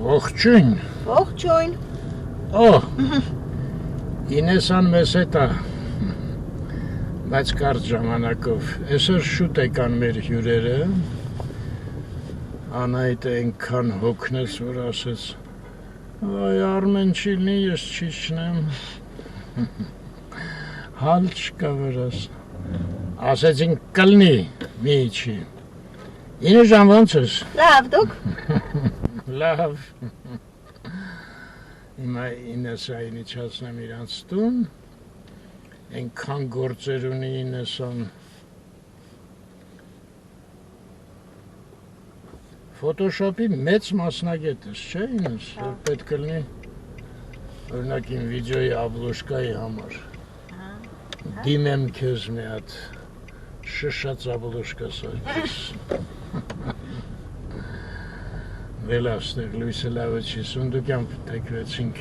Ողջույն։ Ողջույն։ Ինեսան մեզ հետ է, բայց կարճ ժամանակով։ Այսօր շուտ եկան մեր հյուրերը։ Անահիտը այնքան հոգնեց, որ ասեց. «Այ Արմեն չի լինի, ես չի չնեմ»։ Հալ չկա վրաս։ Ասեցին կլնի, մի չի։ Ինը ժամ ոնց ես։ Լավ, դուք։ Լավ։ Հիմա Ինեսային իջացնեմ իրանց տուն, այնքան գործեր ունի Ինեսան։ Ֆոտոշոպի մեծ մասնագետ ես, չէ Ինես, որ պետք է լինի, օրինակ իմ վիդեոյի աբլուշկայի համար։ Դիմեմ քեզ մի հատ շշած աբլուշկա սարքես։ Վելաստեղ լույսը լավը չի, սունդուկյան տեքվեցինք։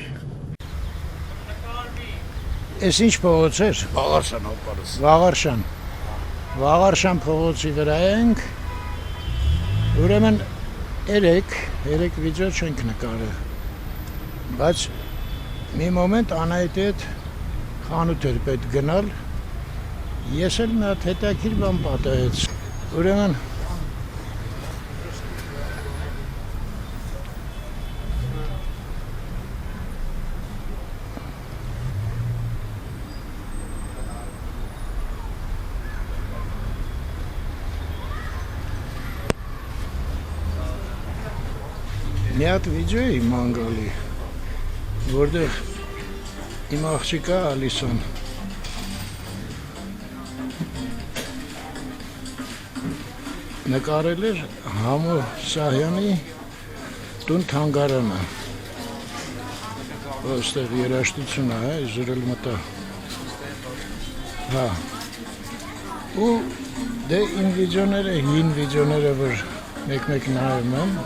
Ես ինչ փողոց էր։ Վաղարշան հոպարս։ Վաղարշան փողոցի վրա ենք։ Ուրեմն երեք վիդեո չենք նկարել։ Բայց մի մոմենտ Անահիտի հետ խանութ էր պետք գնալ։ Ես էլ մի հատ հետաքրքիր բան պատահեց։ Ուրեմն մի հատ վիդեո է իմ անգալի, որտեղ իմ աղջիկա Ալիսան նկարել էր Համո Սահյանի տուն թանգարանը, ոստեղ երաշտություն է, զրել մտա, հա, ու դե իմ վիդեոները, հին վիդեոները, որ մեկ-մեկ նայում եմ,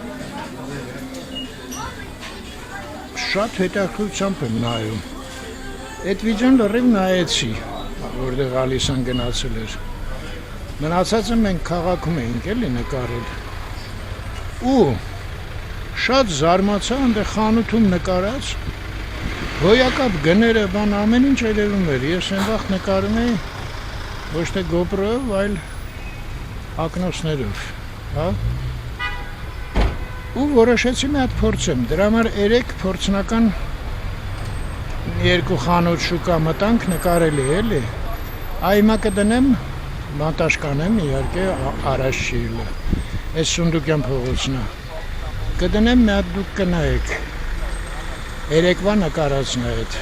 շատ հետաքրքրությամբ եմ նայում, այդ վիդեոն լրիվ նայեցի, որտեղ Ալիսան գնացել էր, մնացածը մենք քաղաքում էինք էլի նկարել, ու շատ զարմացա, այնտեղ խանութում նկարած, հոյակապ գները, բան ամեն ինչ երևում էր, ես այն վաղ նկարում էի, ոչ թե GoPro-ով, այլ ակնոցներով, հա, ու որոշեցի մի հատ փորձեմ, դրա համար 3 փորձնական երկու խանութ շուկա մտանք նկարելի էլի, հիմա կդնեմ, մոնտաժ կանեմ իհարկե առաջ չի ելը, այս Սունդուկյան փողոցն է, կդնեմ մի հատ դուք կնայեք, 3-վա նկարածն է այդ,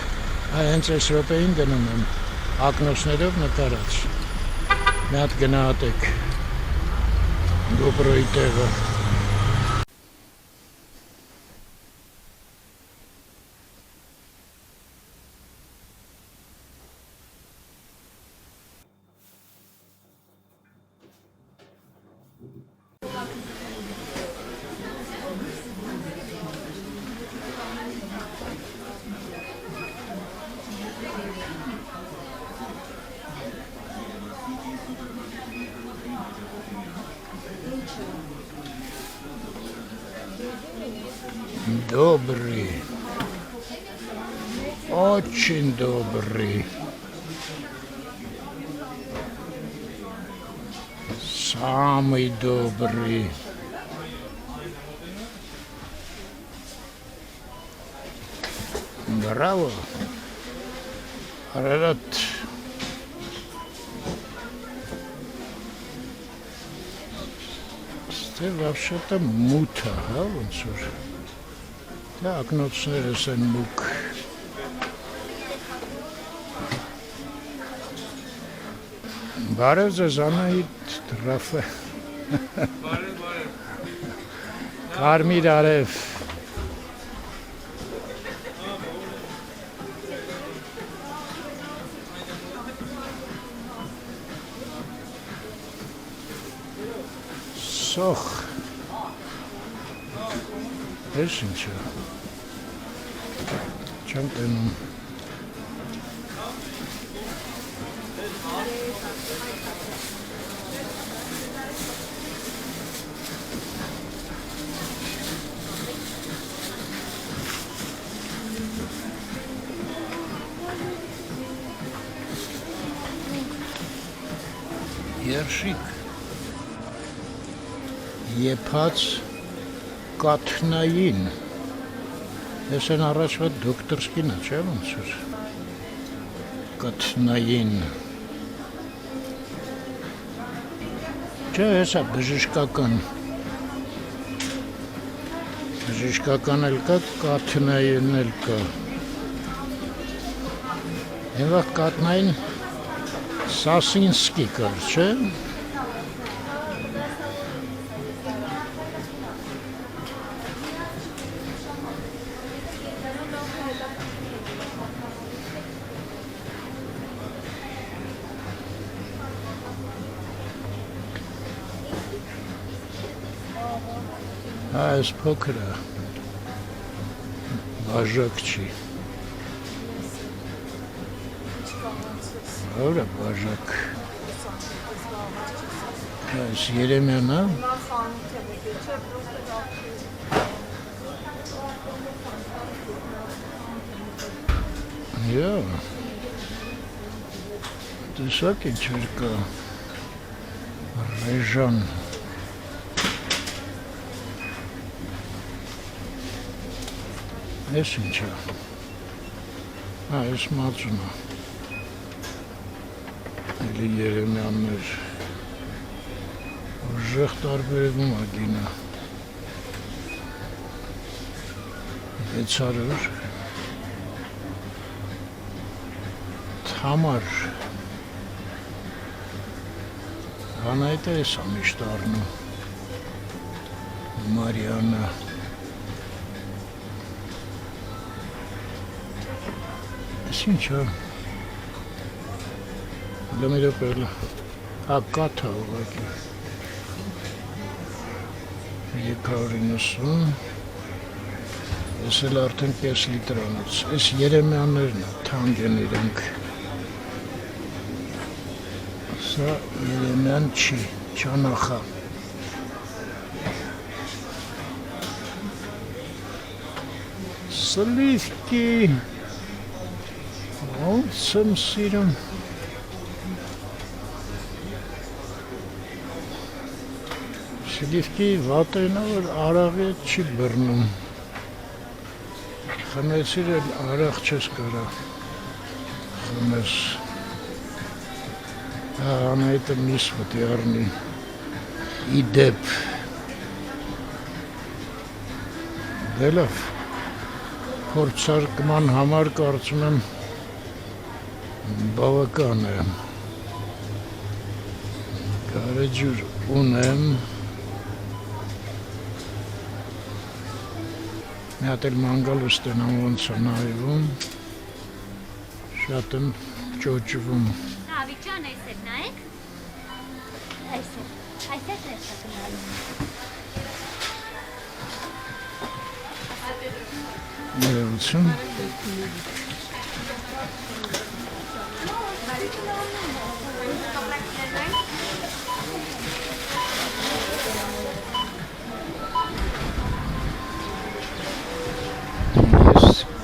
հենց այս րոպեին դնում եմ, ակնոցներով նկարած, մի հատ գնահատեք GoPro-ի տեղը։ Добрый, очень добрый, самый добрый. Браво, Арарат. Ты вообще-то мута, а, вон сюда. Դա ակնոցներս են մուկ, բարև ձեզ Անահիտ Ռաֆե, կարմիր արև, սոխ, ես ինչա, չեմ տենում, Երշիկ եփած կաթնային ես են առաջվա դոկտորսկին է չէ ոնց էր կաթնային չէ հեսա բժշկական էլ կա կաթնային էլ կա Եվա կատնային Սասինսկի կար, չէ? Այս փոքր է, բաժակ չի Ora bajak. Այս Երեմյանն է։ Yo. Տեսակ ինչ որ կա։ Ռեժան։ Այս ինչ է։ Այս մածունը։ Էլի Երեմյաններ ուժեղ տարբերվում է գինը 600 Թամար Հանայտը ես ամիշտ առնում Մարիանա Ես ինչ է Լամիրը պերլը, ակատ է ուղակի, 290, ես էլ արդեն կես լիտրանից, ես Երեմյաններն է, թանկ են իրանք, սա Երեմյան չի, չանախա, սլիվկի, ոնց եմ սիրում, Սլիվկի վատերն է, որ արաղի չի բռնում, խմեցիր էլ արաղ չես կարա, խմես, Անայտը միս մտի առնի, իդեպ, դելավ, փորձարկման համար կարծում եմ բավական է, կարեջուր ունեմ, Մի հատ էլ մանգալ ուստենամ ոնց է նայվում, շատ եմ ճոճվում։ Ավիճան այս էր նայեք, այս էր նայում։ Ներողություն։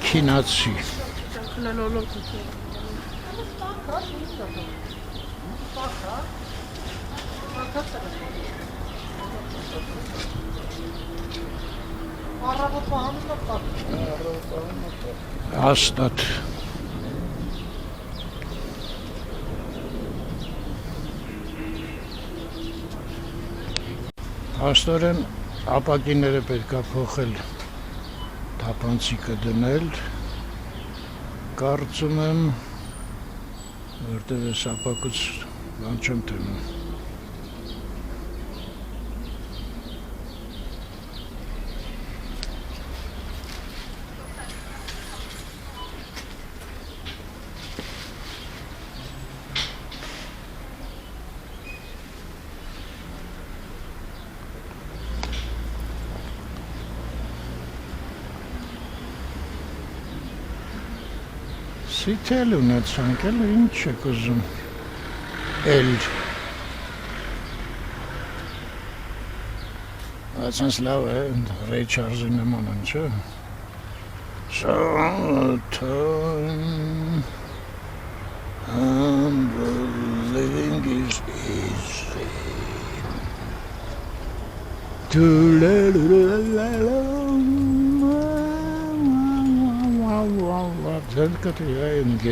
Քինացի Հաստատ Հաստորեն ապակիները պետք է փոխել թափանցիկը դնել կարծում եմ որտեղ ես ապակուց բան չեմ տնում Սիթել ունեցանք էլ ինչ եք ուզում էլ Այսպես լավ է Ռեյ Չարլզի նման են չէ Sometimes I'm living is easy. To let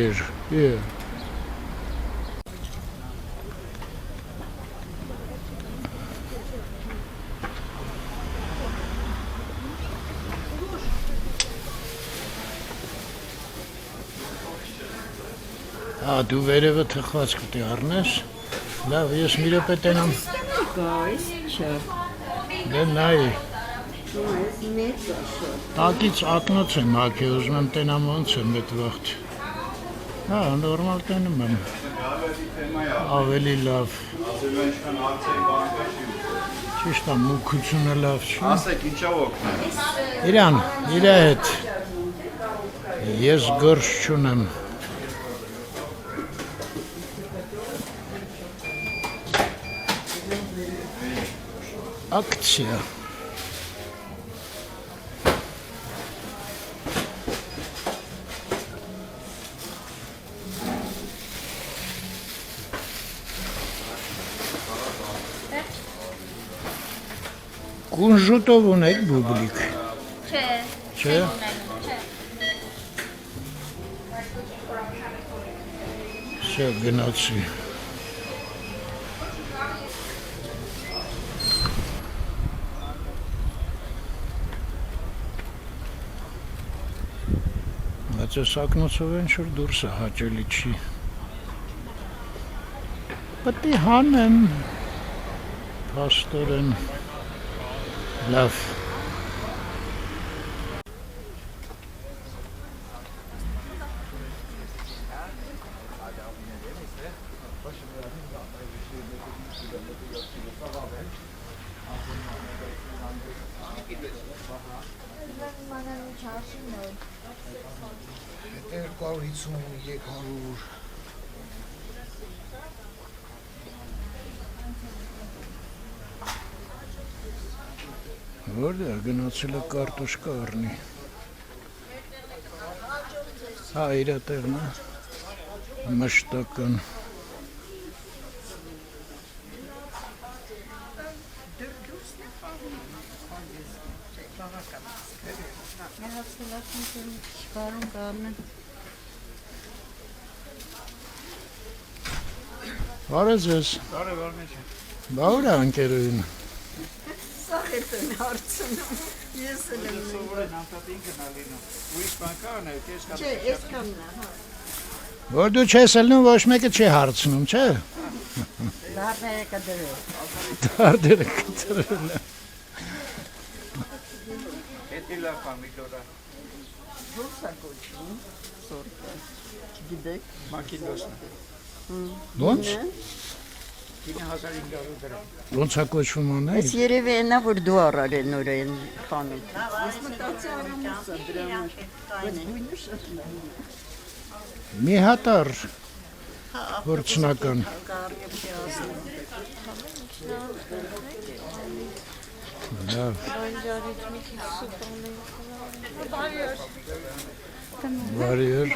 it yeah. Դու վերևը թխված կտի առնես, լավ, ես մի րոպե տենամ, Guys, չէ։ դե նայ, Այս մեծ է շատ։ տակից ակնոց եմ հակի, ուզում եմ տենամ ոնց եմ էդ վաղթ, հա, նորմալ տենում եմ, ավելի լավ, ճիշտ է, մուքությունը լավ չի, Ասեք ինչով օգնել։ իրան, իրա հետ, ես գործ չունեմ, Akcja. Կունժուտով ունեք բուբլիկ, Չէ։ չէ, չէ, գնացի, բայց ես ակնոցով են շուր դուրս է հաճելի չի, պետի հանեմ, պաստորեն, լավ, երկար 5300 Որտե՞ղ գնացել է կարտոշկա առնի։ Հա, իր տեղն է։ Մշտական։ Բարև ձեզ։ Բարև արմեջ։ Բա ուր է ընկերուհին։ Սա հետն հարցնում, ես էլ եմ Սովորեն անտատին գնալինը։ Ուրիշ բան կա անել, քեզ կա։ Չէ, ես կամն է, հա։ Որ դու չես ելնում, ոչ մեկը չի հարցնում, չէ։ Դարները կդրել։ Դարդերը կտրել է։ Հետի լավ պամիդորա։ Ո՞ց է կոչվում, սորտը, չգիտեք։ Մակինդոսն է։ Ոնց։ 9500 դրամ։ Ոնց է կոչվում անե։ Ես երևի ենա, որ դու առար են նոր են խանութ։ Ես մտացի արամուս է դրա համար, բայց գույնը շատ լավ է։ Մի հատար որցնական։ Կարիებში ասնում։ Լավ։ Բարի օր։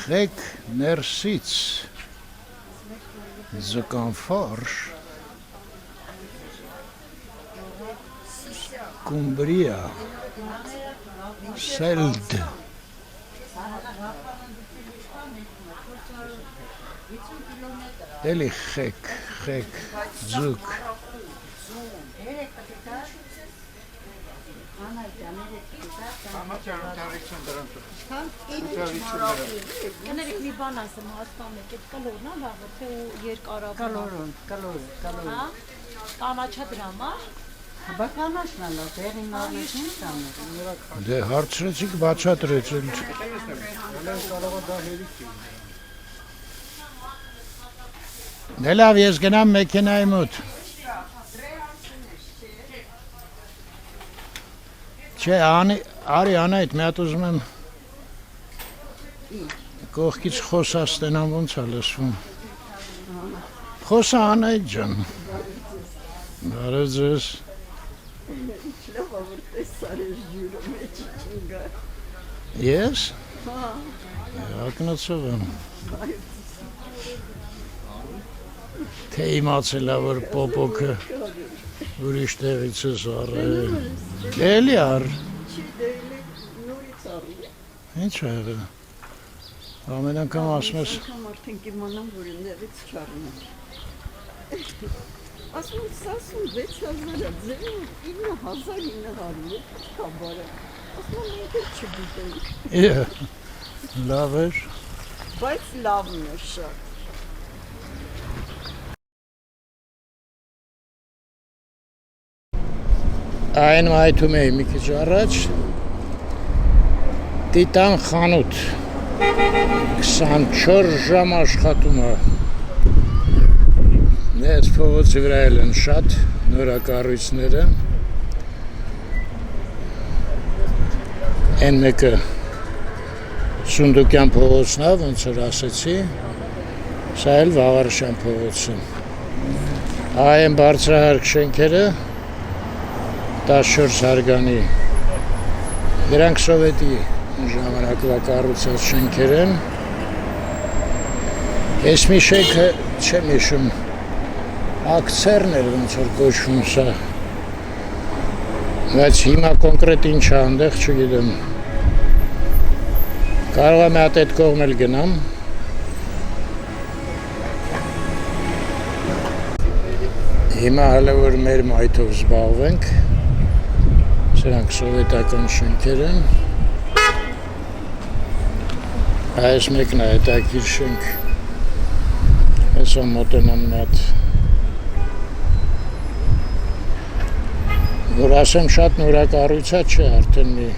Խեք ներսից զկանֆարշ կումբրիա սելդ էլի խեք ձուկ Համաճարում 50 դրամ։ Կներեք մի բան ասեմ, հասկանում եք, այդ կլորն է լավը, թե ու երկարավ։ Կալոր։ Հա։ Կանաչա դրամա։ Բականաշն է լավ, դեղին արնություն տանը։ դե հարցրեցիք բացատրեցել դե լավ ես գնամ մեքենայի մոտ չէ արի անայդ մի հատ ուզում եմ կողքից խոսա ստենամ ոնց է լսվում խոսա անայդ ջան բարև ձեզ Լավ որ տեսար ես ջուրը մեջ չունգա։ Ես? Ակնոցով եմ Թե իմացել է, որ պոպոքը ուրիշ տեղից է զարել։ Էլի առ։ Չի դեպի նորից առի։ Ինչ է եղել։ Ամեն անգամ ասում ես, Անգամ արդեն կիմանամ, որ ներից չառնեմ։ Ասում 66,000 է, ձերը 9,900 կաբարը։ Ասում մենք էլ չգիտենք, լավ էր։ բայց լավն է շատ։ Այն այդում էի մի քիչ առաջ Տիտան խանութ 24 ժամ աշխատում է։ Այս փողոցի վրա են շատ նորակառույցները։ Այն մեկը Սունդուկյան փողոցն է, ոնց որ ասեցի, սա էլ Վաղարշյան փողոցը։ Այն բարձրահարկ շենքերը 14 հարգանի։ Դրանք սովետի ժամանակվա կառուցած շենքեր են։ Այս մի շենքը չեմ հիշում, ակցերն էր ոնց որ կոչվում սա։ Բայց հիմա կոնկրետ ինչ է այնտեղ չգիտեմ։ Կարող եմ այդ կողմ էլ գնամ։ Հիմա հələ որ մեր մայթով զբաղվենք։ Սրանք սովետական շենքեր են։ Այս մեկն է հետաքրքիր շենք։ Հեսա մոտենամ նատ։ Որ ասեմ շատ նորակառույցա չէ, արդեն մի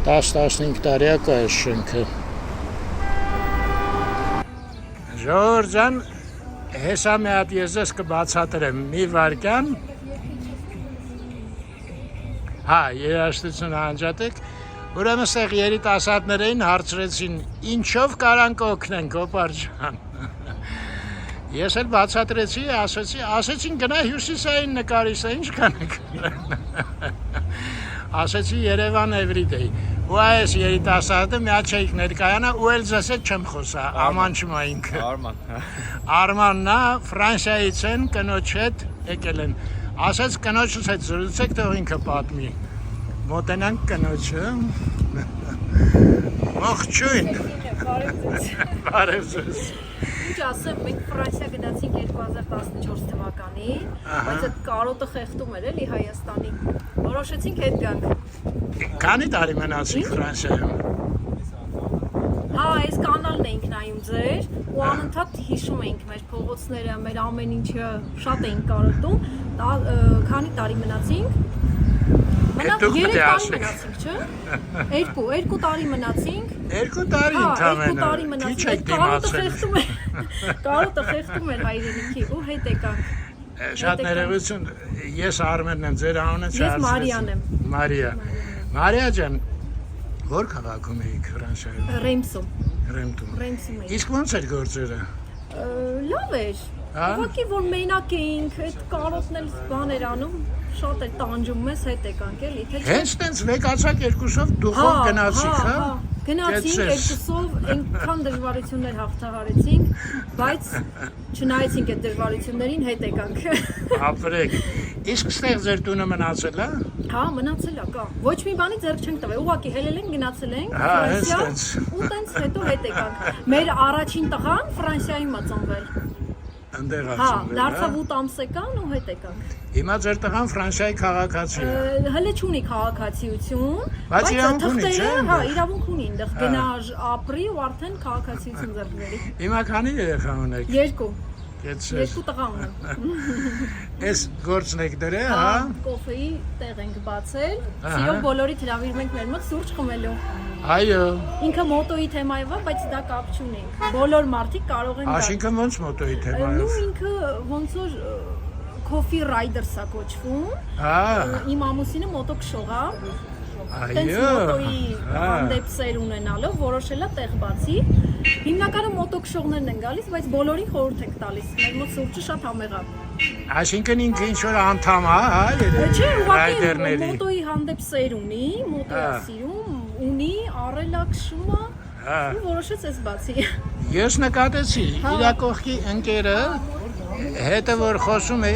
10-15 տարի է կա այս շենքը։ Ժողովուրդ ջան, հեսա մի հատ ես ձեզ կբացատրեմ մի վայրկյան։ Հա, երաժշտություն անջատեք, ուրեմն ստեղ երիտասարդներին հարցրեցին, ինչով կարանք օգնենք, օպար ջան։ Ես էլ բացատրեցի, ասեցին գնա հյուսիսային նկարիչ, ինչ կանենք։ Ասեցի Երևան Everyday։ Ու այս երիտասարդը մի հատ չէիք ներկայանա, ու էլ ձեզ հետ չեմ խոսա, ամանչում է ինքը։ Արմանն է, Ֆրանսիայից են, կնոջ հետ եկել են։ Ասեց կնոջս հետ զրուցեք, թող ինքը պատմի։ Մոտենանք կնոջը։ Ողջույն։ Բարև ձեզ։ Ինչ ասեմ, մենք Ֆրանսիա գնացինք 2014 թվականին, բայց այդ կարոտը խեղդում էր էլի Հայաստանի։ Որոշեցինք հետ գանք։ Քանի տարի մնացիք Ֆրանսիայում։ Հա, այս կանալն էինք նայում ձեր, ու անընդհատ հիշում էինք մեր փողոցները, մեր ամեն ինչը շատ էինք կարոտում։ Քանի տարի մնացինք։ Մնաց 3 տարի մնացինք, չէ՞։ 2 տարի մնացինք։ 2 տարի ընդամենը։ 2 տարի մնացինք։ Կարոտը խեղդում էր հայրենիքի ու հետ եկանք։ Շատ ներողություն, ես Արմենն եմ, ձեր անունը չհասցրեցի։ Ես Մարիան եմ։ Մարիա ջան, որ քաղաքում էիք Ֆրանսիայում։ Ռեմսում։ Ռեմտում։ Ռեմսում էինք։ Իսկ ո՞նց էր գործերը։ Լավ էր։ Ուղղակի որ մենակ էինք, այդ կարոտն էլ բան էր անում, շատ էր տանջում մեզ, հետ եկանք էլի, թե չէ։ Հենց տենց վեկացակ երկուսով դուխով գնացիք, հա։ Գնացինք երկուսով, այնքան դժվարություններ հաղթահարեցինք, բայց չնայեցինք այդ դժվարություններին, հետ եկանք։ Ապրեք։ Իսկ ստեղ ձեր տունը մնացել է։ Հա, մնացել է, կա։ Ոչ մի բանի ձեռք չենք տվել, ուղղակի հելել ենք, գնացել ենք Ֆրանսիա, ու տենց հետո հետ եկանք։ Մեր առաջին տղան Ֆրանսիայում է ծնվել։ Այնտեղ Հա, ծնվել, դարձավ 8 ամսեկան ու հետ եկանք։ Հիմա ձեր տղան Ֆրանսիայի քաղաքացի է։ Հələ չունի քաղաքացիություն, բայց իրավունք ունի, չէ՞։ Հա, իրավունք ունի, այնտեղ գնա ապրի ու արդեն քաղաքացիություն ձեռք բերի։ Հիմա քանի երեխա ունեք։ 2 Կեցես։ 2 տղա ունեմ։ Այս գործն եք դրել, հա։ Կոֆեի տեղ ենք բացել։ Սիրով բոլորիդ հրավիրում ենք մեր մոտ սուրճ խմելու։ Այո։ Ինքը մոտոյի թեմայով է, բայց դա կապ չունի։ Բոլոր մարդիկ կարող են գալ։ Այսինքն ոնց մոտոյի Ու թեմայով։ ինքը ոնց որ Coffee Riders-ա կոչվում։ Հա։ Իմ ամուսինը մոտո քշող է։ Տենց Այո։ մոտոյի հանդեպ սեր ունենալով որոշել է տեղ բացի։ Հիմնականում մոտոքշողներն են գալիս, բայց բոլորին խորհուրդ ենք տալիս։ Մեր մոտ սուրճը շատ համեղ է։ Այսինքն ինքը ինչ որ անդամ է, հա, Չէ, ուղղակի ռայդերների։ մոտոյի հանդեպ սեր ունի, մոտոյի սիրում ունի, առել է քշում է։ ու որոշեց ես բացի։ Ես նկատեցի իր կողքի ընկերը հետը որ խոսում է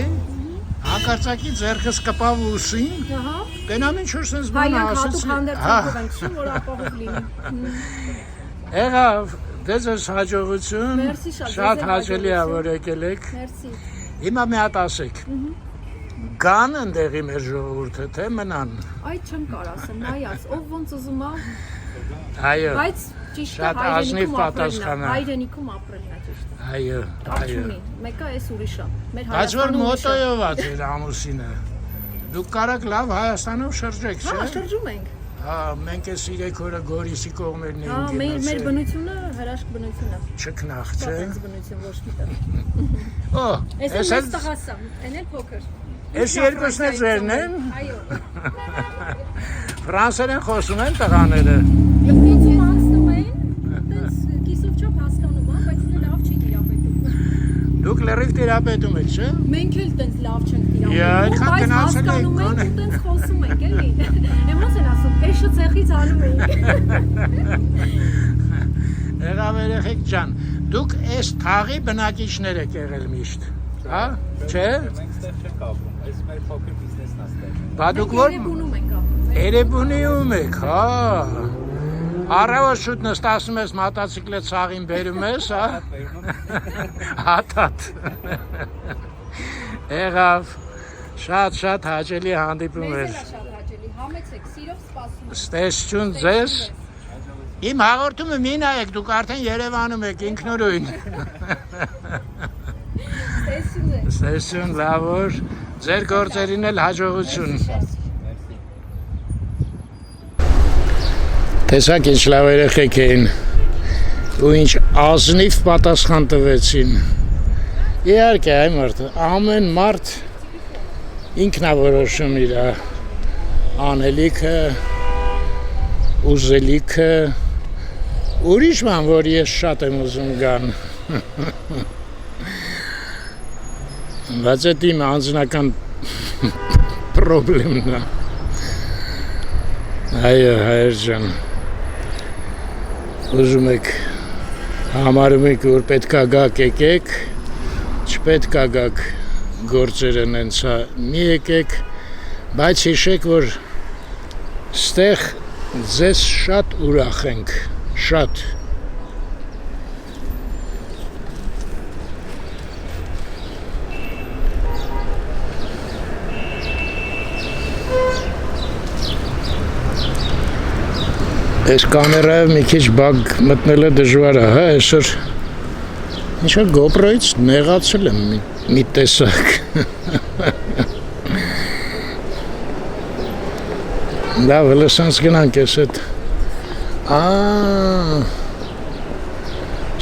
հանկարծակի ձեռքս կպավ ուսին Ահա։ գնամ ինչ որ sense բան Հայրենք ասեցի հատուկ հանդերձանքով ենք շում, որ ապահով լինի։ եղավ դեզ հաջողություն Մերսի շատ, շատ ձեզ էլ հաճելի է հաջողություն։ որ եկել եք Մերսի։ հիմա մի հատ ասեք կան ընդեղի մեր ժողովուրդը թե մնան Այդ չեմ կար ասեմ, նայած, ով ոնց ուզում է, այո բայց ճիշտ է Շատ ազնիվ պատասխան է։ հայրենիքում ապրելն է ճիշտ։ այո Կապ այո չունի, մեկը էս ուրիշ է։ Մեր Բայց որ Հայաստանում ուրիշ է։ մոտոյով է ձեր ամուսինը դուք կարաք լավ Հայաստանով շրջեք Հա, չէ շրջում ենք։ Հա, մենք էս 3 օրը Գորիսի կողմերն Հա, էինք մեր գնացել, բնությունը հրաշք բնություն է։ չքնախ, Շատ չէ։ էս բնություն ոչ միտը։ Օ, Էս էս էլ էլ տղասա, այն էլ փոքր։ էս երկուսն էլ ձերն են։ Այո։ ֆրանսերեն խոսում են տղաները։ Ինքնիցում անցնում են, այդպես կիսով չափ հասկանում եմ, բայց ինքը լավ չի տիրապետում։ Դուք լրիվ տիրապետում եք, չէ։ Մենք էլ տենց լավ չենք Յա, այդքան տիրապետում, բայց գնացել եք, հասկանում ենք գոնե։ ու տենց խոսում ենք, էլի։ Եմ ոնց են ասում, կեշը ցեխից անում ենք։ Եղավ երեխեք ջան, դուք այս թաղի բնակիչներ եք եղել միշտ, հա, չէ։ Մենք ստեղ չենք ապրում, այս մեր փոքր բիզնեսն է ստեղ։ Բա դուք որ Երևանում ենք ապրում։ Երևանիում եք, հա։ Առավոտ շուտ նստացում ես մոտոցիկլը ցաղին բերում ես, հա։ Հատատ։ Եղավ շատ հաճելի հանդիպում Մեզ էր։ էլ է շատ հաճելի, համեցեք, սիրով սպասում ենք։ Ստեսություն ձեզ։ Իմ հաղորդումը մի նայեք, դուք արդեն Երևանում եք ինքնուրույն։ Տեսություն է։ Ստեսություն լավ որ ձեր գործերին էլ հաջողություն։ Տեսակ ինչ լավ երեխեք էին ու ինչ ազնիվ պատասխան տվեցին։ Իհարկե այ մարդը, ամեն մարդ ինքն է որոշում իր անելիքը, ուզելիքը, ուրիշ բան, որ ես շատ եմ ուզում գան։ Բայց այդ իմ անձնական պրոբլեմն է։ Այո, հայր ջան, ուզում եք, համարում եք, որ պետք է գաք եկեք, չպետք է գաք գործերը նենցա մի եկեք, բայց հիշեք, որ ստեղ ձեզ շատ ուրախ ենք, շատ։ Այս կամերայով մի քիչ բակ մտնելը դժվար է, հա, այսօր ինչ-որ GoPro-ից նեղացել եմ մի տեսակ։ Լավ, լսանց գնանք ես այդ։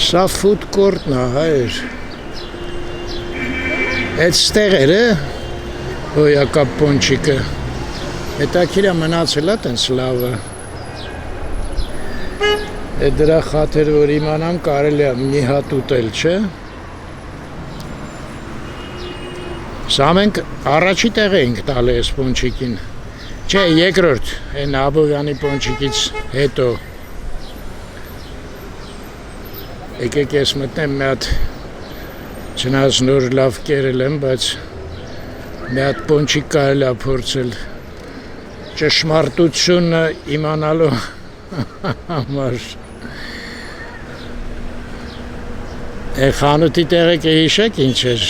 Սա food court-ն է, հայր։ Այդ ստեղ էր, հոյակապ պոնչիկը։ Հետաքրքիր է մնացել է տենց լավը։ Այդ դրա խաթեր, որ իմանամ կարելի է մի հատ ուտել, չէ։ Սա մենք առաջի տեղ էինք տալի այս պոնչիկին։ Չէ, երկրորդ, այն Աբովյանի պոնչիկից հետո։ Եկեք ես մտնեմ մի հատ, չնայած նոր լավ կերել եմ, բայց մի հատ պոնչիկ կարելի է փորձել ճշմարտությունը իմանալու համար։ Է խանութի տեղը կհիշեք ինչ էր։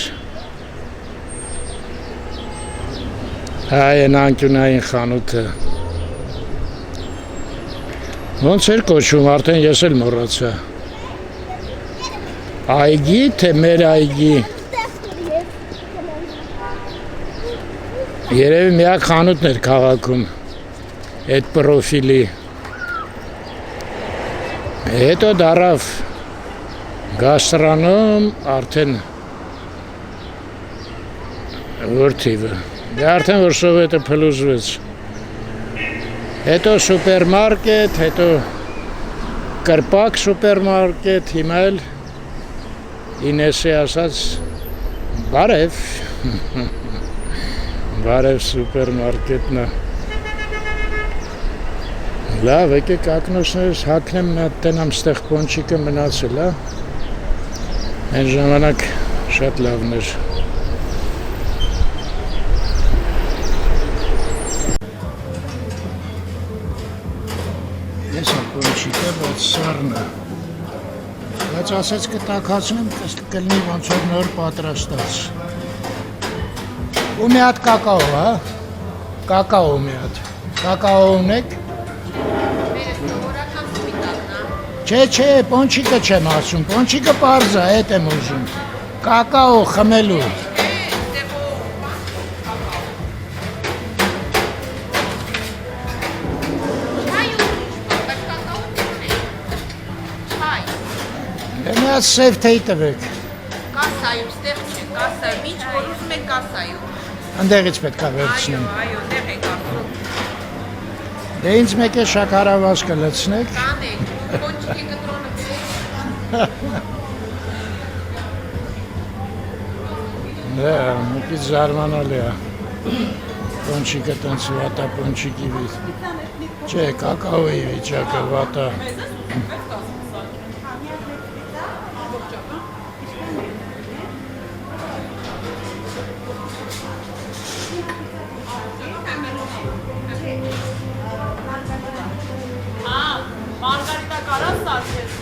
Այն անկյունային խանութը։ Ոնց էր կոչվում, արդեն ես էլ մոռացա։ Այգի, թե մեր այգի։ Երևի միակ խանութն էր քաղաքում այդ պրոֆիլի։ Հետո դարավ գաստրոնում արդեն որ թիվը։ Դե արդեն որ սովետը փլուզվեց։ Հետո սուպերմարկետ, հետո կրպակ սուպերմարկետ, հիմա էլ Ինեսի ասած բարև։ Բարև սուպերմարկետնը։ Լավ, եկեք ակնոցներս հագնեմ, մի հատ տենամ ստեղ պոնչիկը մնացել, հա։ Այն ժամանակ շատ լավն էր։ Ես պոնչիկը, բայց սառնը։ Բայց ասեց կտակացնեմ, կլինի ոնց որ նոր պատրաստած։ Ու մի հատ կակաո, հա։ Կակաո մի հատ։ Կակաո ունեք։ Չէ, պոնչիկը չեմ ասում, պոնչիկը պարզ է, հետ եմ ուզում, կակաո խմելու։ Մի հատ սև թեյ տվեք։ Կասայում, ստեղ չէ, կասայում, ինչ որ ուզում եք կասայում։ Ընդեղից պետք է վերցնեմ։ Այո, տեղ եք ասում։ Դե ինձ մեկ է շաքարավազքը լցնեք։ Կանեք, կոնչիկի կտրոնը բերեք։ Դե, մի քիչ զարմանալի է։ Պոնչիկը տենց վատա պոնչիկի վիճ։ Չէ, կակաոյի վիճակը վատա։ Մարգարիտա կարաս սարքես։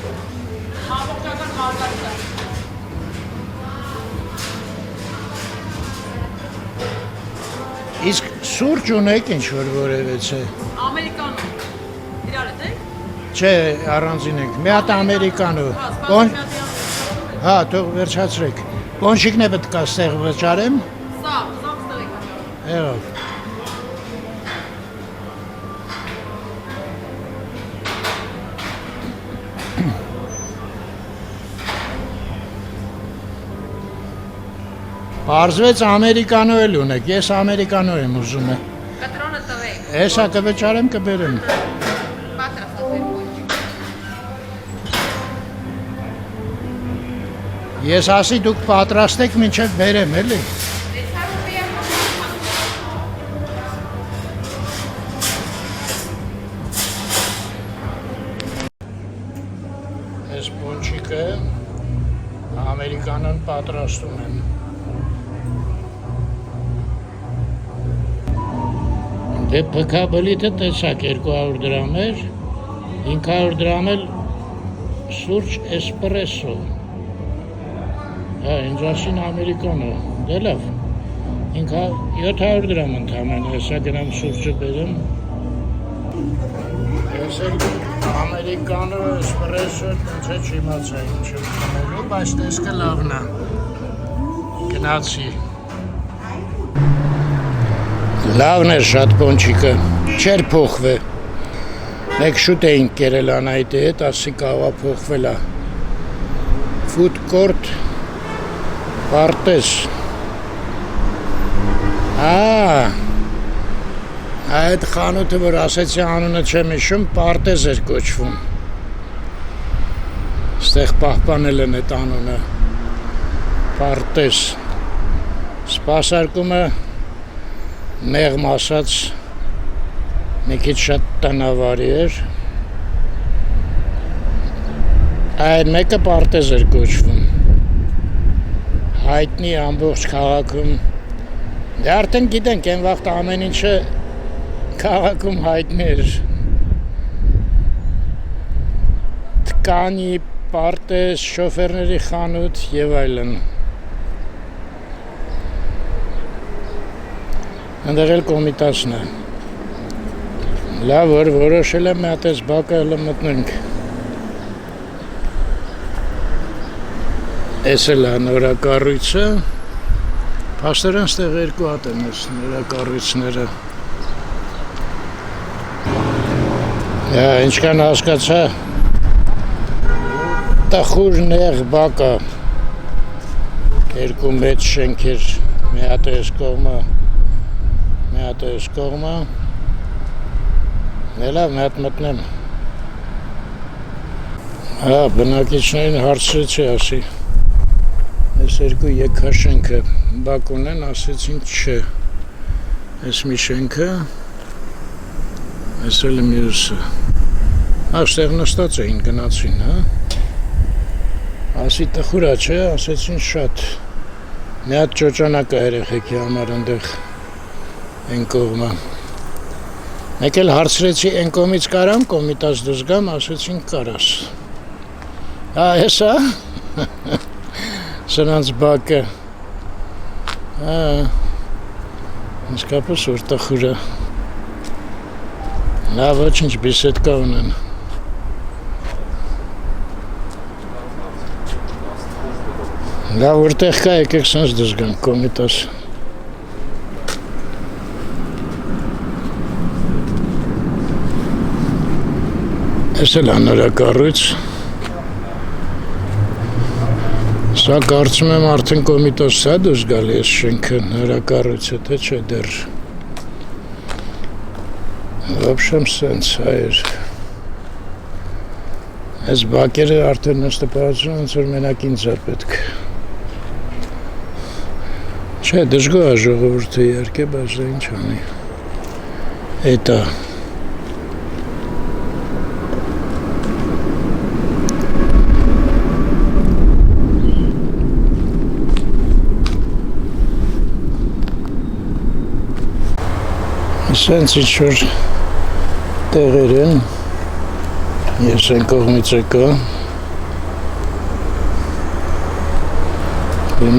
Ամբողջական մարգարիտա։ Իսկ սուրճ ունեք ինչ-որ որևէցե։ Ամերիկանո։ Իրար եք։ Չէ, առանձին ենք։ Մի հատ ամերիկանո։ Հա, թող վերջացրեք։ Պոնչիկն է պետք է ստեղ վճարեմ։ Սա ստեղ եք վճարում։ Եղավ։ Պարզվեց ամերիկանո էլ ունեք, ես ամերիկանո եմ ուզում է։ Կտրոնը տվեք։ Հեսա կվճարեմ, կբերեմ։ Պատրաստած եք կոնչիկ։ Ես ասի դուք պատրաստեք մինչև բերեմ, էլի։ Ես պոնչիկը ամերիկանոն պատրաստում եմ։ Դե փքաբլիթը տեսակ 200 դրամ էր, 500 դրամ էլ սուրճ էսպրեսո։ Հա, ինձ ասին ամերիկանո, դե լավ, 700 դրամ ընդամենը, հեսա գնամ սուրճը բերեմ։ Ես էլ ամերիկանո էսպրեսո տենց է չիմացա ինչ եմ խմելու, բայց տեսքը լավն է, գնացի։ Լավն էր շատ պոնչիկը, չեր փոխվե։ Մեկ շուտ էինք կերել Անահիտի հետ, ասի կավա փոխվել է։ Food court Պարտեզ։ Այդ խանութը, որ ասեցի անունը չեմ հիշում, Պարտեզ էր կոչվում։ Ստեղ պահպանել են այդ անունը։ Պարտեզ։ Սպասարկումը մեղմ ասած մի քիչ շատ տնավարի էր։ Այդ մեկը Պարտեզ էր կոչվում։ Հայտնի ամբողջ քաղաքում։ Դե արդեն գիտենք, այն վաղտ ամեն ինչը քաղաքում հայտնի էր։ Տկանի, Պարտեզ, շոֆերների խանութ եւ այլն։ Ընդեղ էլ կոմիտասն է։ Լավ, որ որոշել եմ մի հատ էս բակը հլը մտնենք։ Էս էլ է նորակառույցը։ Փաստորեն ստեղ 2 հատ են էս նորակառույցները։ Ինչքան հասկացա, տխուր նեղ բակը, 2 մեծ շենքեր, մի հատ էս կողմը, մի հատ էս կողմը, լավ, մի հատ մտնեմ։ Հա, բնակիչներին հարցրեցի, ասի, այս 2 եքաշենքը բակ ունեն, ասեցին չէ, այս մի շենքը, այս էլ մյուսը։ Այստեղ նստած էին գնացին, հա։ Ասի տխուրա չէ, ասեցին շատ։ Մի հատ ճոճանակ է երեխեքի համար այնտեղ այն կողմը։ Մեկ էլ հարցրեցի այն կողմից կարամ կոմիտաս դուրս գամ, ասեցին կարաս։ Հեսա։ Սրանց բակը։ Իսկապես որ տխուրա։ Լավ ոչինչ բիսեդկա ունեն։ Լավ որտեղ կա եկեք սենց դուրս գամ կոմիտաս։ Ես էլ անորակառույց։ Սա կարծում եմ արդեն կոմիտաս սա դուրս գալի ես շենքը նորակառույցը, թե չէ դեռ։ Ոբշեմ սենց հայր։ Այս բակերը արդեն նստապահացում ոնց որ մենակ ինձ է պետք։ Չէ, դժգոհ է ժողովուրդը իհարկե, բայց դա ինչ անի։ Էտա։ Սենց ինչ-որ տեղեր են, ես են կողմից եկա,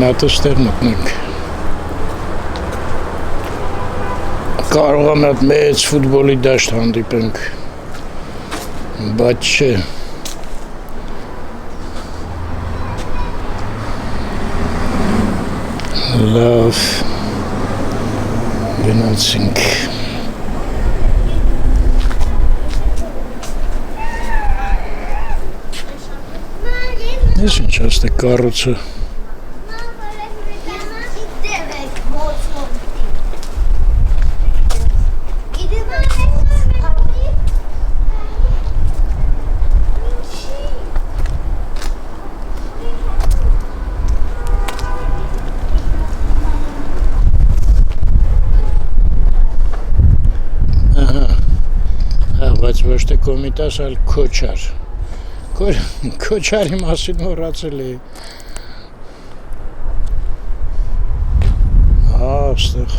մատը ստեղ մտնենք։ Կարող եմ այդ մեծ ֆուտբոլի դաշտ հանդիպենք, բայց չէ։ Լավ, գնացինք։ Ես ինչ աստ է կառուցը։ Բայց ոչ թե կոմիտաս, այլ քոչար։ Քոչարի մասին մոռացել էի։ Այստեղ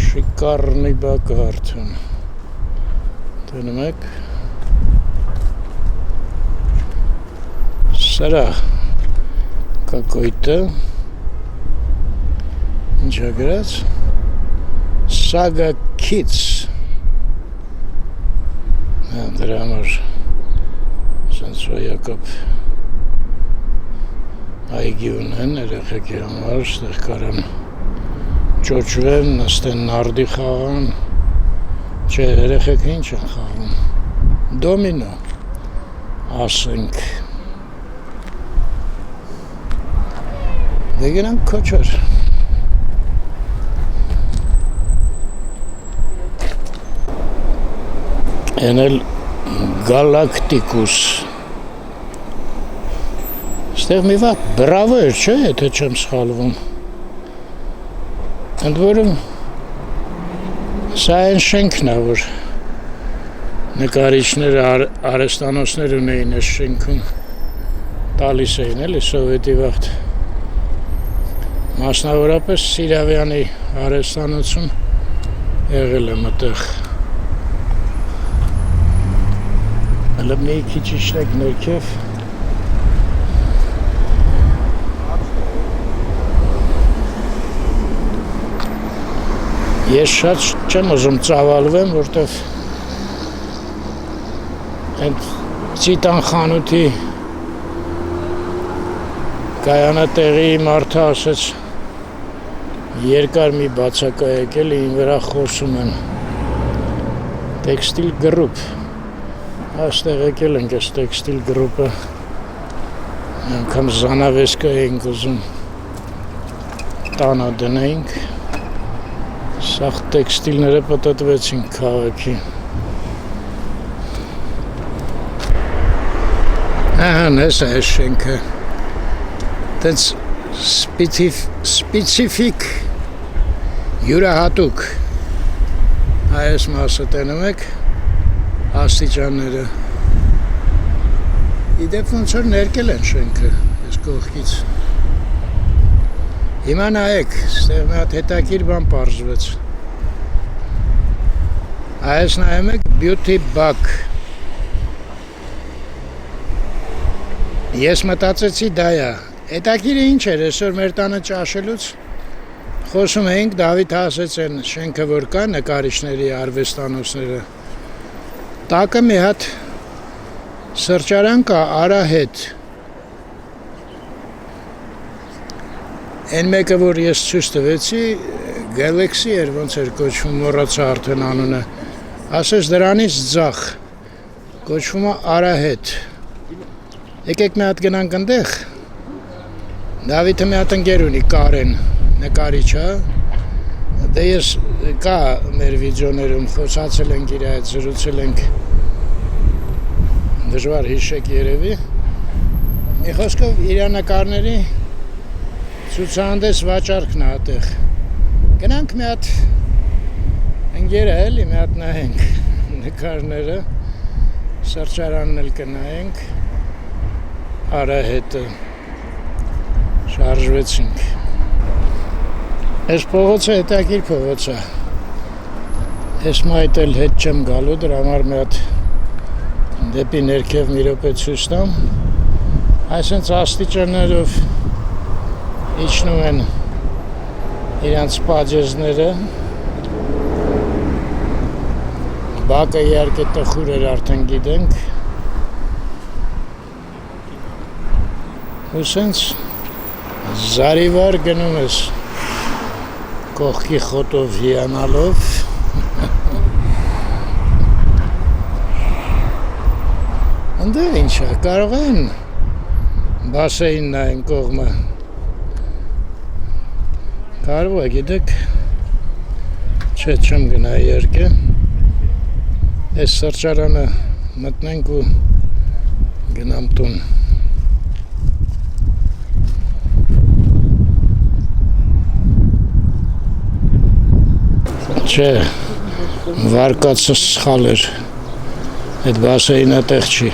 շիկարնի բակ արդեն։ Տենում եք։ Սրա կակոյտը։ Ինչ է գրած։ Saga Kids։ Դրա համար սենց ոյակապ այգի ունեն երեխեքի համար, ստեղ կարան ճոճվեն, նստեն նարդի խաղան, չէ, երեխեքը ինչ են խաղում, դոմինո, ասենք, դե գնանք քոչար, են էլ Galacticus Ստեղ մի վատ բրավո էր, չէ, եթե չեմ սխալվում Ընդ որում սա այն շենքն է, որ նկարիչները, արհեստանոցներ ունեին այս շենքում տալիս էին, էլի, սովետի վաղտ Մասնավորապես Սիրավյանի արհեստանոցում եղել եմ այդտեղ Հələ մի քիչ իշնեք ներքև Ես շատ չեմ ուզում ծավալվեմ, որտեվ այդ Ծիտան խանութի կայանատեղի մարդը ասեց երկար մի բացակա եկել իմ վրա խոսում են տեքստիլ գրուպ Այստեղ եկել ենք այս տեքստիլ գրուպը անգամ զանավեսկա էինք ուզում տանա դնեինք Սաղ տեքստիլները պտտվեցին քաղաքի Ահան ես այս շենքը տենց սպիցիֆիկ յուրահատուկ այս մասը տենում եք աստիճանները։ Իդեպ ոնց որ ներկել են շենքը այս կողքից։ Հիմա նայեք, ստեղ մի հատ հետաքրքիր բան պարզվեց։ Այս նայում եք Beauty Bug։ Ես մտածեցի դա է։ Հետաքրքիրը ինչ էր, այսօր մեր տանը ճաշելուց խոսում էինք, Դավիթ ասեց են շենքը որ կա նկարիչների արվեստանոցները։ Տակը մի հատ սրճարան կա Արահետ։ Այն մեկը որ ես ցույց տվեցի, Galaxy էր, ոնց էր կոչվում, մոռացա արդեն անունը։ Ասես դրանից ձախ։ Կոչվում է Արահետ։ Եկեք մի հատ գնանք այնտեղ։ Դավիթը մի հատ ընկեր ունի Կարեն, նկարիչ է։ Դե ես կա մեր վիդեոներում խոսացել ենք իր հետ, զրուցել ենք։ Դժվար հիշեք երևի։ Մի խոսքով իր նկարների ցուցահանդես վաճառքն է այդտեղ։ Գնանք մի հատ ընկեր է էլի, մի հատ նայենք նկարները, սրճարանն էլ կնայենք, Արահետը, շարժվեցինք։ Այս փողոցը հետաքրքիր փողոց է։ Ես մայթ էլ հետ չեմ գալու, դրա համար մի հատ դեպի ներքև մի րոպե ցույց տամ։ Այսինքն աստիճաններով իջնում են իրանց պատժեզները։ Բակը իհարկե տխուր էր, արդեն գիտենք։ Ու սենց զարիվար գնում ես կողքի խոտով հիանալով։ Անդեղ ինչ է, կարող են բասեինն այն կողմը։ Կարող է, գիտեք, չէ չեմ գնա իհարկե։ Այս սրճարանը մտնենք ու գնամ տուն։ Չէ, վարկածը սխալ էր, այդ բասեինը տեղ չի։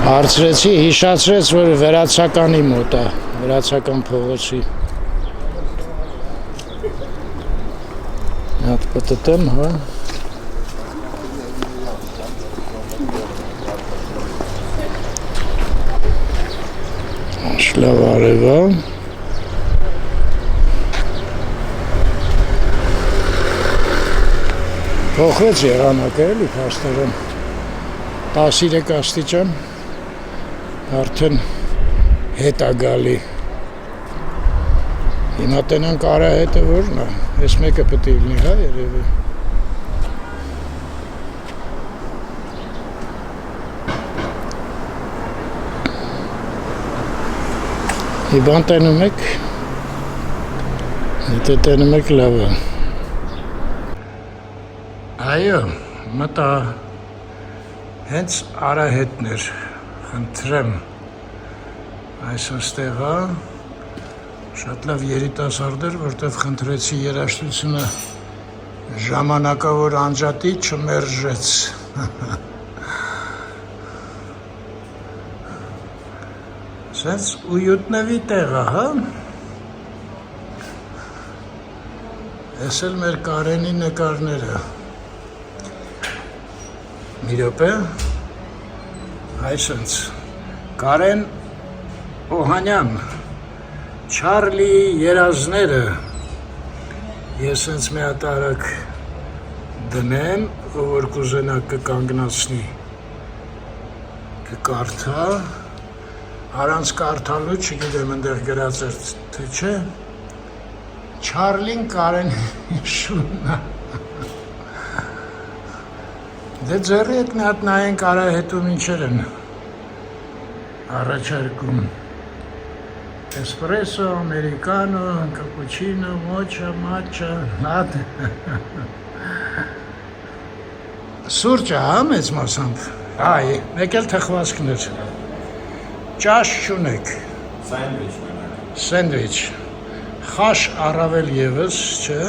Հարցրեցի, հիշացրեց, որ վերացականի մոտ է, վերացական փողոցի։ Հատ պտտեմ, հա։ Շլավ արևա։ Փոխվեց եղանակը էլի փաստորեն 13 աստիճան արդեն հետ է գալի։ Հիմա տենանք Արահետը որն է, այս մեկը պետք է լինի, հա երևի։ Մի բան տենում եք, հետո տենում եք լավ է։ Այո, մտա հենց Արահետն էր, խնդրեմ, այսօր ստեղա, շատ լավ երիտասարդ էր, որտև խնդրեցի երաժշտությունը ժամանակավոր անջատի չմերժեց։ Սենց ույուտնևի տեղը, հա։ Ես էլ մեր Կարենի նկարները։ Մի րոպե, այսինքն Կարեն Օհանյան, Չարլի երազները, ես հենց մի հատ արագ դնեմ, որ կուզենակ կկանգնացնի, կկարդա, առանց կարդալու չգիտեմ ընդեղ գրած էր, թե չէ, Չարլին Կարեն շունն է։ Դե ձեռի հետ մի հատ նայենք Արահետում ինչեր են առաջարկում։ Էսպրեսո, ամերիկանո, կապուչինո, մոչա, մաչա, լատ։ Սուրճը, հա, մեծ մասամբ։ Այ, մեկ էլ թխվածքներ։ Ճաշ չունեք։ Սենդվիչ։ Խաշ առավել ևս, չէ։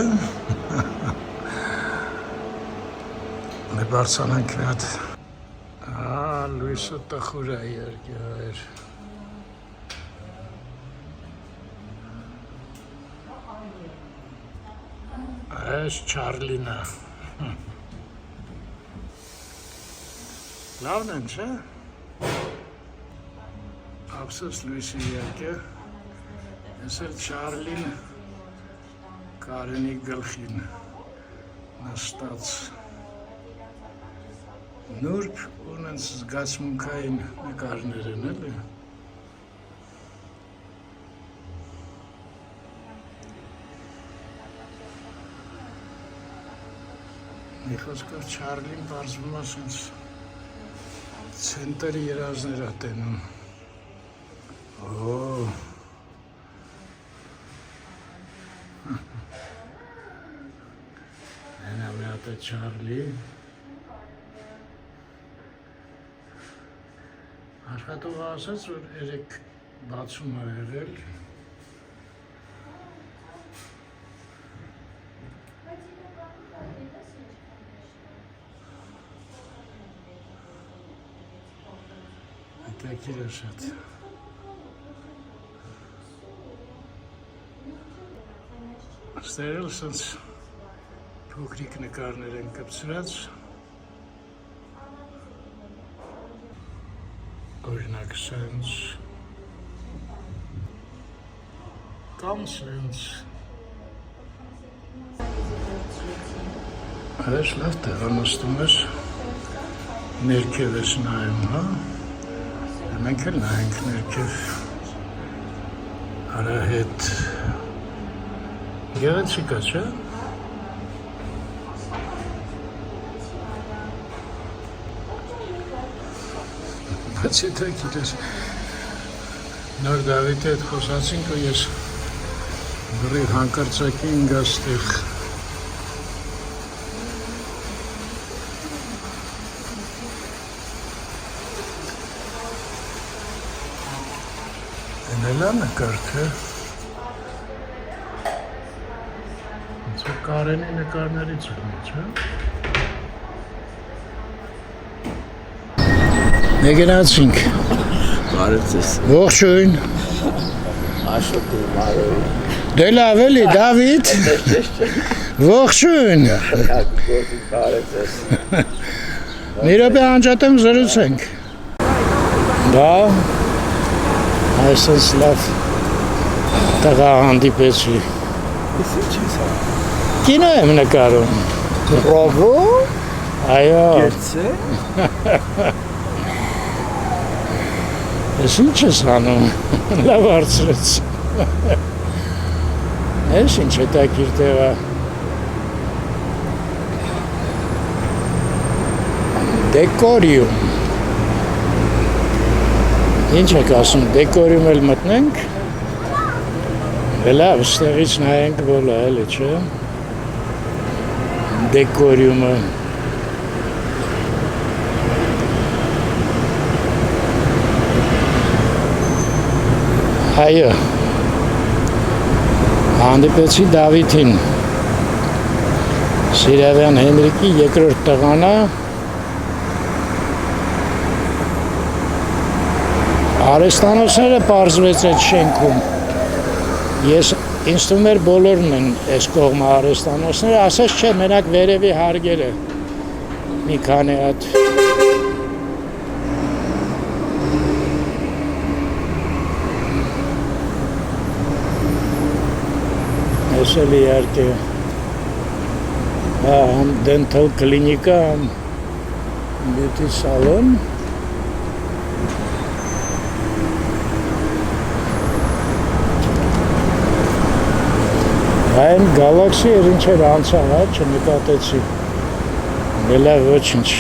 Մի բարձանանք մի հատ լույսը տխուր է երկեր Այս Չարլին է լավն են չէ ապսոս լույսի երկեր ես էլ Չարլին Կարենի գլխին նստած նուրբ ունենց զգացմունքային նկարներ են էլի մի խոսքով Չարլին պարզվում է սենց ցենտրի երազներ ա տենում Այնա մի հատ է Չարլի Աշխատողը ասաց, որ երեք բացում է եղել Հետաքրքիր է շատ Ստեր էլ սենց փոքրիկ նկարներ են կպցրած Օրինակ սենց կամ սենց Այս լավ տեղանոստում ես ներքև ես նայում, հա Մենք էլ նայենք ներքև Արահետ Գեղեցիկ է, չէ՞։ Բայց հետաքրքիր է։ Նոր Դավիթի հետ խոսացինք ու ես գրի հանկարծակի ինգա ստեղ Էնելա նկար, թե Ոնց Կարենի նկարներից է, չէ՞։ Մեգենացինք։ Բարև ձեզ։ Ողջույն։ Աշոտ բարև։ Դե լավ էլի, Դավիթ։ Ողջույն։ Բարև ձեզ։ Մի րոպե անջատեմ զրուցենք։ Դա այսպես լավ տղա հանդիպեցի։ Իսկ ինչ ես անում։ Կինո եմ նկարում։ Բրավո։ Այո։ Գեցե։ Ես ինչ ես անում, լավ հարցրեց։ Ես ինչ հետաքրքիր տեղ է։ Դեկորիում։ Ինչ եք ասում, դեկորիում էլ մտնենք։ Լավ, ստեղից նայենք բոլը, էլի, չէ։ Դեկորիումը։ Այո, հանդիպեցի Դավիթին, Սիրավյան Հենրիկի երկրորդ տղանա, արեստանոցները պարզվեց այդ շենքում, ինձ թվում էր բոլորն են այս կողմը արեստանոցները, ասաց չէ, մենակ վերևի հարգերը, մի քանի հատ Ես էլ իհարկե համ դենթալ կլինիկա, համ բյութի սալոն Այն գալաքսի էր ինչ էր անցավ, չնկատեցի լավ ոչինչ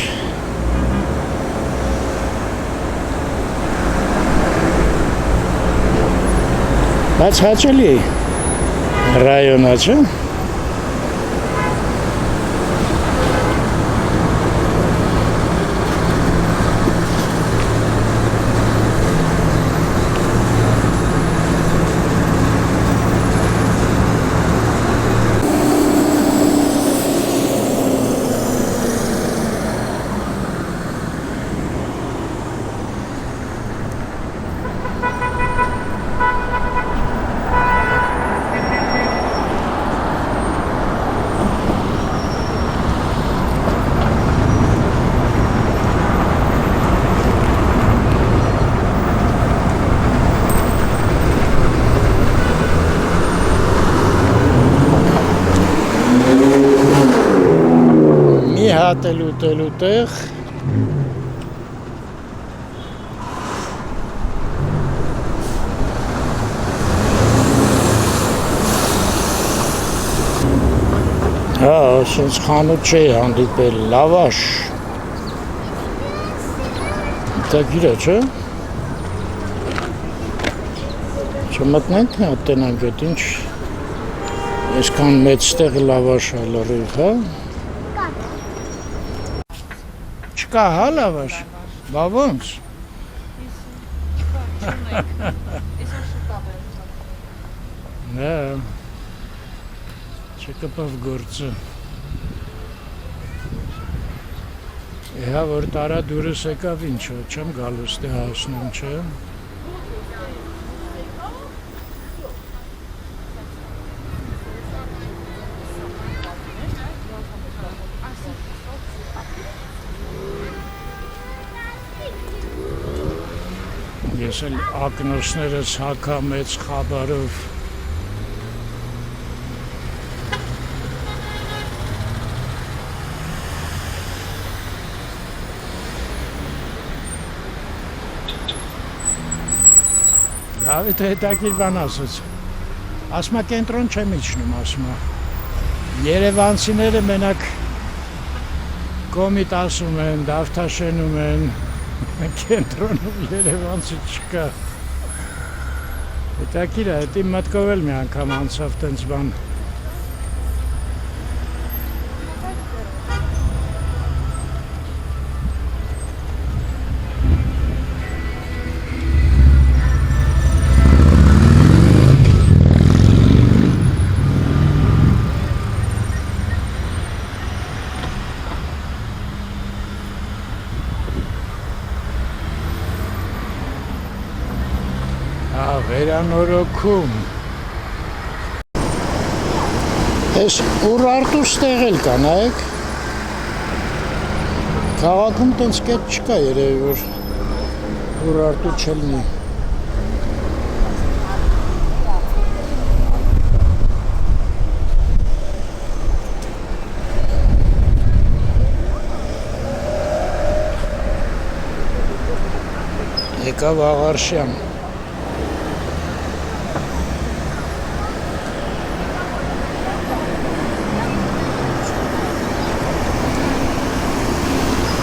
Բայց հաճելի Ռայոնա, չէ՞։ հատ ուտելու տեղ։ Հա, ասենց խանութ չի հանդիպել, լավաշ։ Տակիր է, չէ։ Չմտնենք նա տնանք էտ ինչ այսքան մեծ տեղ լավաշ ալարիվ, հա։ Չկա, հա լավաշ, բա ոնց։ Հա, չկպավ գործը։ Հա, որ տարա դուրս եկավ ինչո, չեմ գալուս դե հասնում, չէ։ Ես էլ ակնոցներս հակա մեծ խաբարով Դավիթը հետաքրքիր բան ասաց։ Ասմա կենտրոն չեմ իջնում, ասմա։ Երևանցիները մենակ կոմիտ ասում են, դավթաշենում են, կենտրոնում երևանցի չկա։ Հետաքրքիր է, այդ իմ մտքով էլ մի անգամ անցավ տենց բան։ Վերանորոգում։ Այս Ուրարտուս տեղ էլ կա, նայեք։ Քաղաքում տենց կետ չկա երևի, որ Ուրարտու չելնի։ Եկավ Աղարշյան։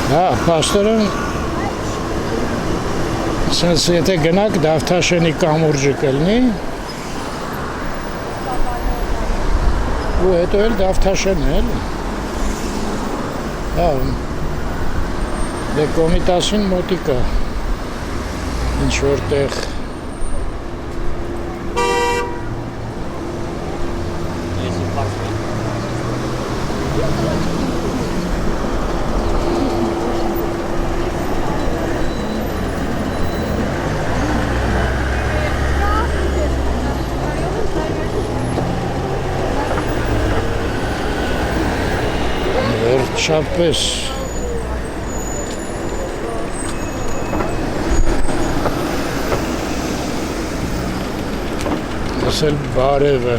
Հա, պաստորեն, սենց եթե գնակ դավթաշենի կամուրջը կլնի, ու հետո էլ դավթաշեն էլ, հա, դե կոմիտասին մոտիկա, ինչ որտեղ, Շապես ասել բարև է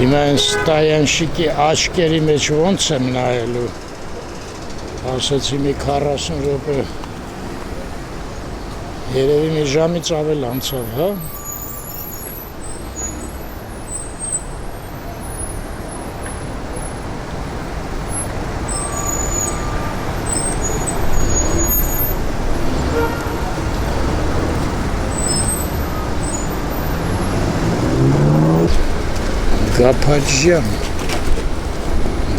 հիմա են ստայանշիկի աչկերի մեջ ոնց եմ նայելու ասացի մի 40 րոպե երևի մի ժամից ավել անցավ, հա? Գափաջյան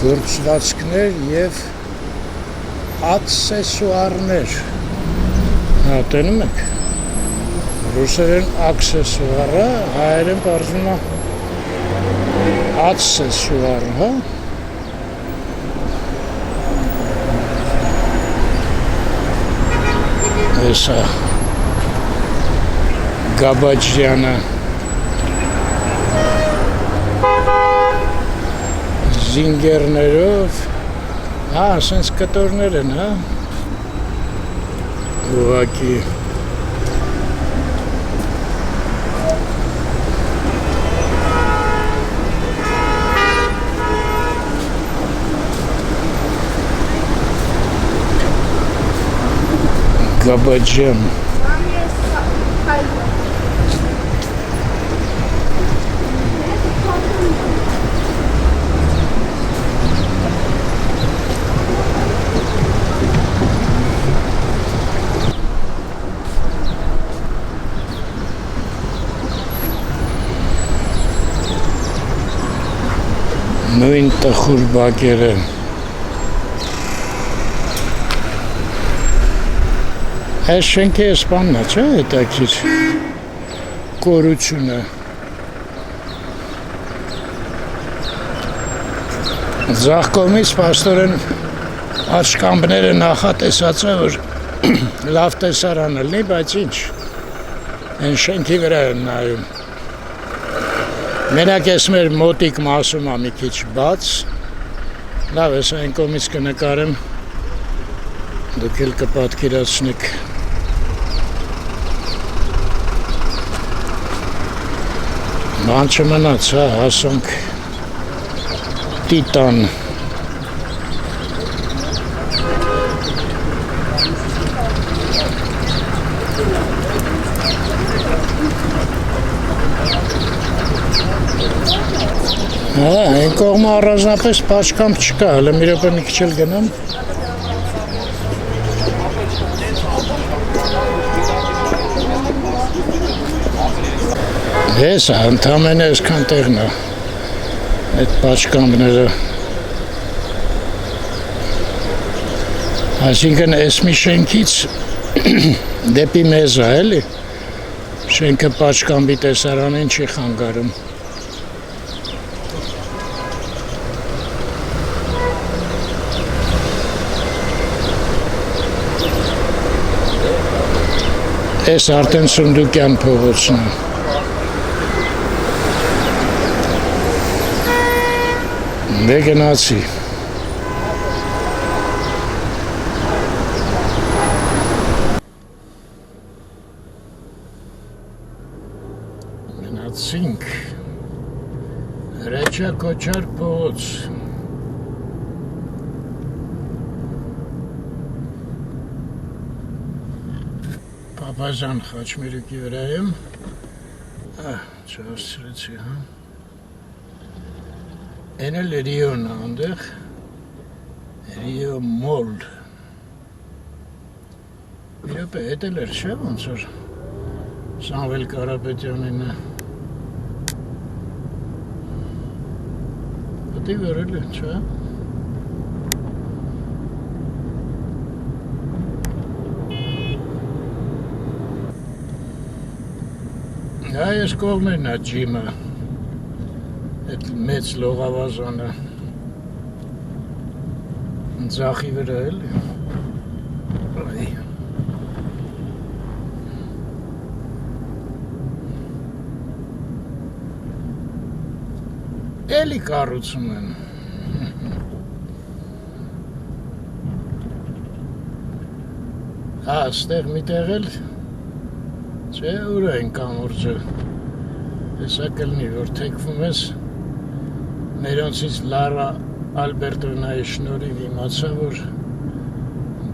գործվածքներ և աքսեսուարներ, հա, տենում եք, ռուսերեն աքսեսուարը, հայերեն պարզվում է աքսեսուար, հա, էսա Գաբաջյանը զինգերներով Սենց կտորներ են, հա։ Ուղղակի Գաբաջեմ։ Նույն տխուր բակերը։ Այս շենքի սպանն է, չէ՞, հետաքրքիր կորությունը։ Ձախ կողմից պաստորեն աչկամբները նախատեսած է, որ լավ տեսարան լինի, բայց ինչ, այն շենքի վրա են նայում։ Մենակ ես մեր մոտիկ մասում է մի քիչ բաց, լավ ես այն կողմից կնկարեմ, դուք էլ կպատկերացնեք։ Բան չմնաց, հա, հասանք Տիտան։ Այն կողմը առանձնապես պաչկամp չկա, հələ մի րոպե մի քիչ էլ գնամ։ Հեսա, ընդամենը այսքան տեղն է, այդ պաչկամպները։ Այսինքն այս մի շենքից դեպի մեզ է, էլի, շենքը պաչկամպի տեսարանին չի խանգարում։ Այս արդեն Սունդուկյան փողոցն է։ Դե գնացի։ Գնացինք Հրաչյա Քոչար փողոց։ Պապազան խաչմերուկի վրա եմ, չհասցրեցի, հա, են էլ Ռիոն է անդեղ, Ռիո մոլ, մի րոպե հետ էլ էր, չէ, ոնց որ Սամվել Կարապետյանին է, պատի վերել է, չէ, այս կողմերն է ջիմը, այդ մեծ լողավազանը, ձախի վրա էլի, էլի կառուցում են, ստեղ մի տեղ էլ, չէ, ուր են կամուրջը, հեսա կլնի, որ թեկվում ես, մերոնցից Լարա Ալբերտովնայի շնորհիվ իմացա, որ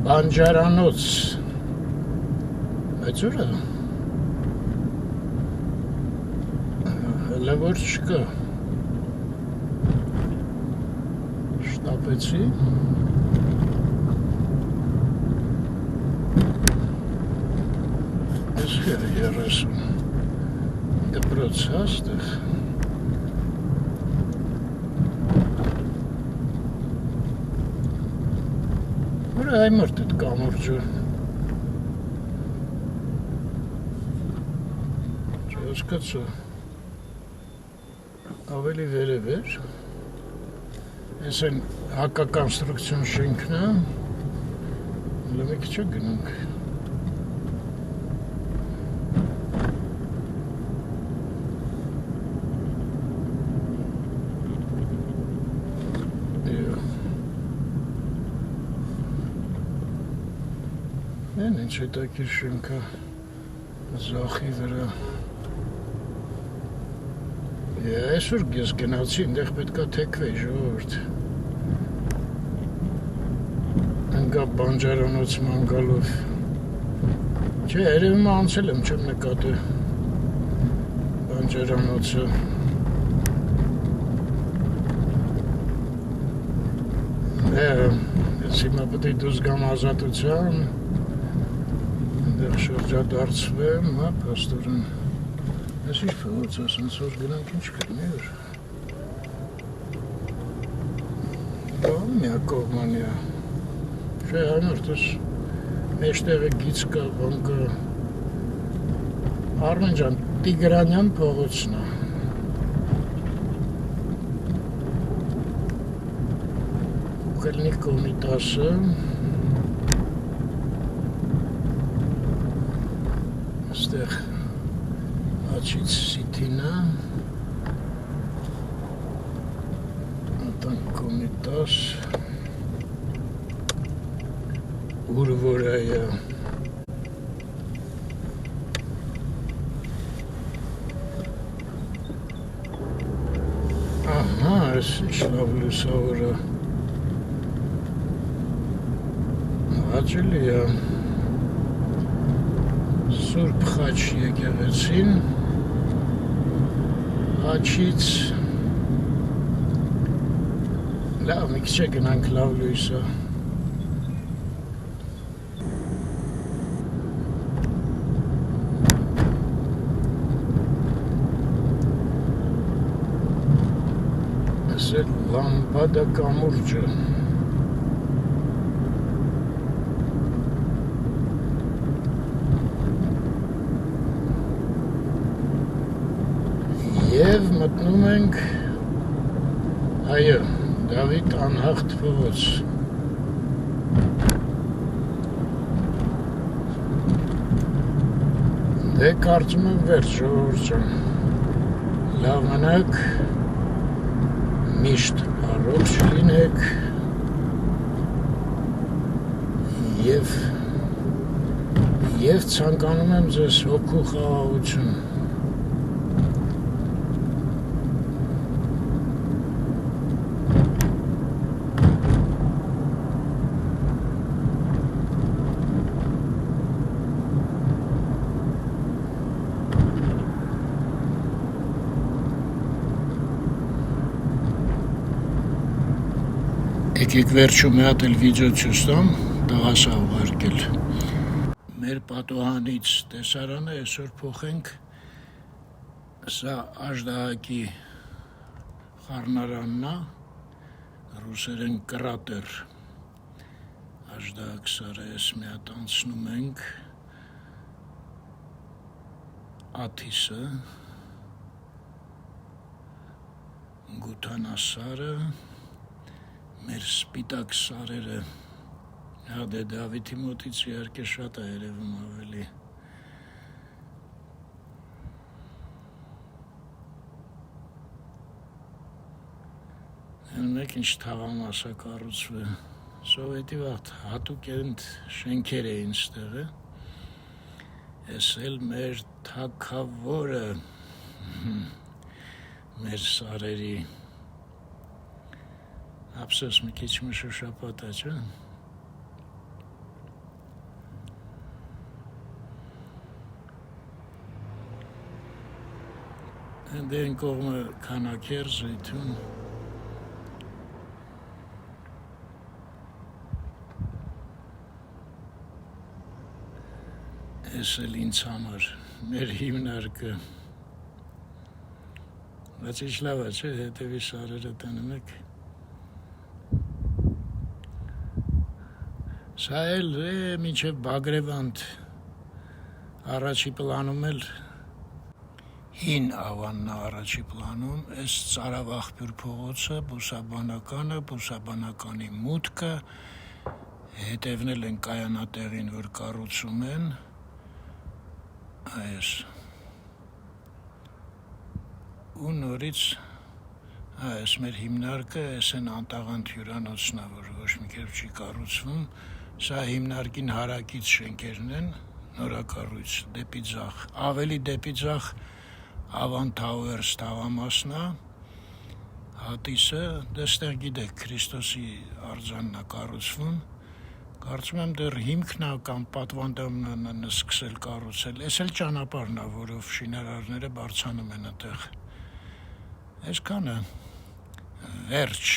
բանջարանոց, բայց ուր է, հələ որ չկա, շտապեցի, Երեսուն դպրոց հաստեղ որ այմորդ էդ կամուրջը չհասկացա ավելի վերև էր ես են հակակոնստրուկցիոն շենքն է լմի քիչ գնանք Ամեն ինչ հետաքրքիր շենք է զախի վրա։ Այսօր ես գնացի, այնտեղ պետք է թեքվեի ժողովուրդ։ Ընկա բանջարանոցման գալով։ Չէ, երևում անցել եմ, չեմ նկատել բանջարանոցը։ Ես հիմա պետք է դուրս գամ Ազատության, այնտեղ շրջադարձվեմ, հա, փաստորեն։ Ես ինչ փողոց ասենց որ գնանք ինչ կգնի որ։ Դա միա կողմանիա։ Չէ, անորտս մեջտեղը գիծ կա, բան կա։ Արմեն ջան, Տիգրանյան փողոցն է։ Ուկելնիկ կոմիտասը։ Այստեղ Աչից Սիթինը, Ատան կոմիտաս, Ուրվորայա, ահա, այս ինչ լավ լուսավորը, հաճելի է, Սուրբ Խաչ եկեղեցին, Աչից, լավ, մի քիչ է գնանք լավ լույսը, այս է լամպադա կամուրջը, Եվ մտնում ենք, այո, Դավիթ անհաղթ փողոց։ Դե կարծում եմ վերջ ժողովուրդ ջան։ Լավ մնաք, միշտ առողջ լինեք եւ ցանկանում եմ ձեզ հոգու խաղաղություն։ Եկեք վերջում մի հատ էլ վիդեո ցույց տամ, տղաս ա ուղարկել։ Մեր պատոհանից տեսարանը այսօր փոխենք, սա Աժդահակի խառնարանն է, ռուսերեն կրատեր։ Աժդահակ սարը ես մի հատ անցնում ենք, Աթիսը, Գութանասարը, մեր սպիտակ սարերը, հա դե Դավիթի մոտից իհարկե շատ է երևում ավելի։ Մեկ ինչ թաղամաս է կառուցվել, սովետի վաղ հատուկ ընդ շենքեր էին ստեղը, ես էլ մեր թագավորը, մեր սարերի, Ապսոս մի քիչ մշոշապատ է, չէ՞։ Դե այն կողմը քանակեր, Զեյթուն։ Ես էլ ինձ համար, մեր հիմնարկը։ Բայց ինչ լավ է, չէ՞, հետևի սարերը տանում եք։ Սա էլ մինչև Բագրևանդ առաջի պլանում էլ հին ավանն առաջի պլանում, այս Ծարավաղբյուր փողոցը, բուսաբանականի մուտքը, հետևն էլ են կայանատեղին, որ կառուցում են, այս ու նորից այս մեր հիմնարկը, այս են անտաղանդ հյուրանոցն է, որ ոչ մի կերպ չի կառուցվում, Սա հիմնարկին հարակից շենքերն են, նորակառույց դեպի ձախ, ավելի դեպի ձախ Avan Towers տավամասն է, հատիսը, դստեղ գիտեք Քրիստոսի արձանն է կառուցվում, կարծում եմ դեռ հիմքն է կամ պատվանդանն են սկսել կառուցել, այս էլ ճանապարհն է, որով շինարարները բարձանում են այդտեղ, այսքանը, վերջ